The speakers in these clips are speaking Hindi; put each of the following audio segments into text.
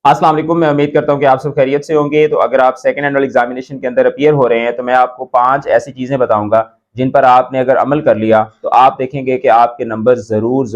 अस्सलाम वालेकुम। मैं उम्मीद करता हूँ कि आप सब खैरियत से होंगे। तो अगर आप सेकंड एनुअल एग्जामिनेशन के अंदर अपीयर हो रहे हैं तो मैं आपको 5 ऐसी चीज़ें बताऊँगा जिन पर आपने अगर अमल कर लिया तो आप देखेंगे कि आपके नंबर ज़रूर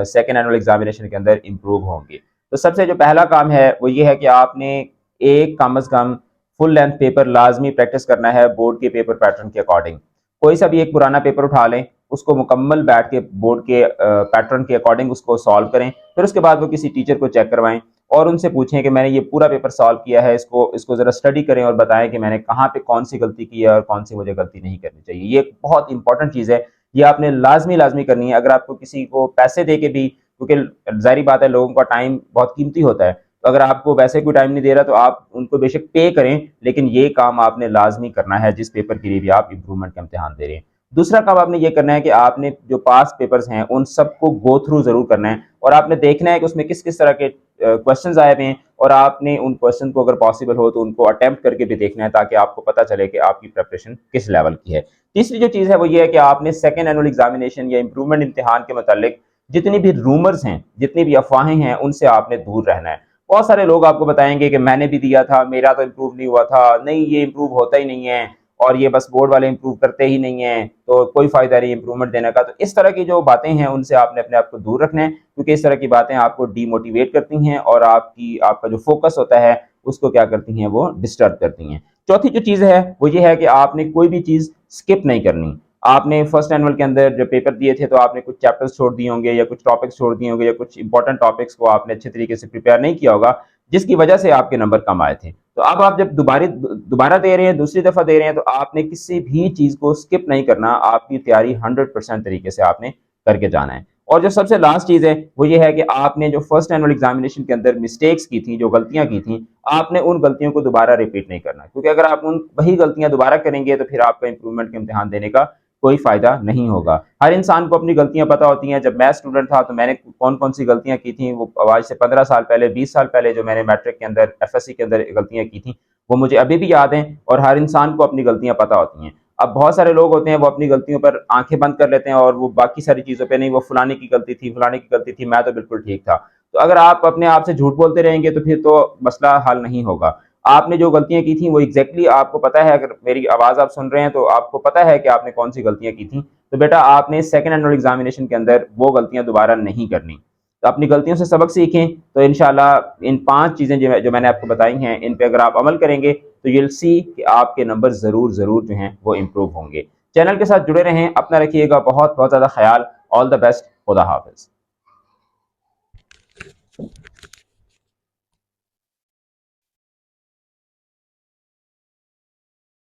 सेकंड एनुअल एग्जामिनेशन के अंदर इम्प्रूव होंगे। तो सबसे जो पहला काम है वो ये है कि आपने एक कम अज़ कम फुल लेंथ पेपर लाज़मी प्रैक्टिस करना है बोर्ड के पेपर पैटर्न के अकॉर्डिंग। कोई सा भी एक पुराना पेपर उठा लें, उसको मुकम्मल बैठ के बोर्ड के पैटर्न के अकॉर्डिंग उसको सॉल्व करें। फिर उसके बाद वो किसी टीचर को चेक करवाएँ और उनसे पूछें कि मैंने ये पूरा पेपर सॉल्व किया है, इसको इसको ज़रा स्टडी करें और बताएं कि मैंने कहाँ पे कौन सी गलती की है और कौन सी मुझे गलती नहीं करनी चाहिए। ये एक बहुत इंपॉर्टेंट चीज़ है, ये आपने लाजमी लाजमी करनी है। अगर आपको किसी को पैसे दे के भी, क्योंकि जाहिर बात है लोगों का टाइम बहुत कीमती होता है, तो अगर आपको वैसे कोई टाइम नहीं दे रहा तो आप उनको बेशक पे करें, लेकिन ये काम आपने लाजमी करना है जिस पेपर के लिए भी आप इम्प्रूवमेंट का इम्तिहान दे रहे हैं। दूसरा काम आपने ये करना है कि आपने जो पास पेपर्स हैं उन सबको गो थ्रू जरूर करना है और आपने देखना है कि उसमें किस किस तरह के क्वेश्चंस आए हुए हैं और आपने उन क्वेश्चन को अगर पॉसिबल हो तो उनको अटेम्प्ट करके भी देखना है ताकि आपको पता चले कि आपकी प्रिपरेशन किस लेवल की है। तीसरी जो चीज़ है वो ये है कि आपने सेकेंड एनुअल एग्जामिनेशन या इम्प्रूवमेंट इम्तिहान के मतलब जितनी भी रूमर्स हैं, जितनी भी अफवाहें हैं, उनसे आपने दूर रहना है। बहुत सारे लोग आपको बताएंगे कि मैंने भी दिया था, मेरा तो इम्प्रूव नहीं हुआ था, नहीं ये इम्प्रूव होता ही नहीं है और ये बस बोर्ड वाले इम्प्रूव करते ही नहीं है, तो कोई फायदा नहीं इम्प्रूवमेंट देने का। तो इस तरह की जो बातें हैं उनसे आपने अपने आप को दूर रखना है, क्योंकि इस तरह की बातें आपको डीमोटिवेट करती हैं और आपका जो फोकस होता है उसको क्या करती हैं, वो डिस्टर्ब करती हैं। चौथी जो चीज़ है वो ये है कि आपने कोई भी चीज़ स्किप नहीं करनी। आपने फर्स्ट एनुअल के अंदर जब पेपर दिए थे तो आपने कुछ चैप्टर्स छोड़ दिए होंगे या कुछ टॉपिक्स छोड़ दिए होंगे या कुछ इंपॉर्टेंट टॉपिक्स को आपने अच्छे तरीके से प्रिपेयर नहीं किया होगा, जिसकी वजह से आपके नंबर कम आए थे। तो अब आप जब दोबारा दे रहे हैं, दूसरी दफा दे रहे हैं, तो आपने किसी भी चीज को स्किप नहीं करना। आपकी तैयारी 100% तरीके से आपने करके जाना है। और जो सबसे लास्ट चीज है वो ये है कि आपने जो फर्स्ट एनुअल एग्जामिनेशन के अंदर मिस्टेक्स की थी, जो गलतियां की थी, आपने उन गलतियों को दोबारा रिपीट नहीं करना, क्योंकि अगर आप उन वही गलतियां दोबारा करेंगे तो फिर आपका इंप्रूवमेंट का इम्तिहान देने का कोई फायदा नहीं होगा। हर इंसान को अपनी गलतियां पता होती हैं। जब मैं स्टूडेंट था तो मैंने कौन कौन सी गलतियां की थी, वो आज से 15 साल पहले, 20 साल पहले, जो मैंने मैट्रिक के अंदर, एफएससी के अंदर गलतियां की थी, वो मुझे अभी भी याद हैं। और हर इंसान को अपनी गलतियां पता होती हैं। अब बहुत सारे लोग होते हैं वो अपनी गलतियों पर आंखें बंद कर लेते हैं और वो बाकी सारी चीजों पे नहीं, वो फलाने की गलती थी, फलाने की गलती थी, मैं तो बिल्कुल ठीक था। तो अगर आप अपने आप से झूठ बोलते रहेंगे तो फिर तो मसला हल नहीं होगा। आपने जो गलतियां की थी वो एग्जैक्टली आपको पता है। अगर मेरी आवाज आप सुन रहे हैं तो आपको पता है कि आपने कौन सी गलतियां की थी। तो बेटा आपने सेकंड एनुअल एग्जामिनेशन के अंदर वो गलतियां दोबारा नहीं करनी। तो अपनी गलतियों से सबक सीखें। तो इंशाल्लाह इन 5 चीजें जो मैंने आपको बताई हैं, इन पे अगर आप अमल करेंगे तो यूल सी कि आपके नंबर जरूर जरूर जो हैं वो इम्प्रूव होंगे। चैनल के साथ जुड़े रहें, अपना रखिएगा बहुत बहुत ज्यादा ख्याल। All the best. खुदा हाफिज।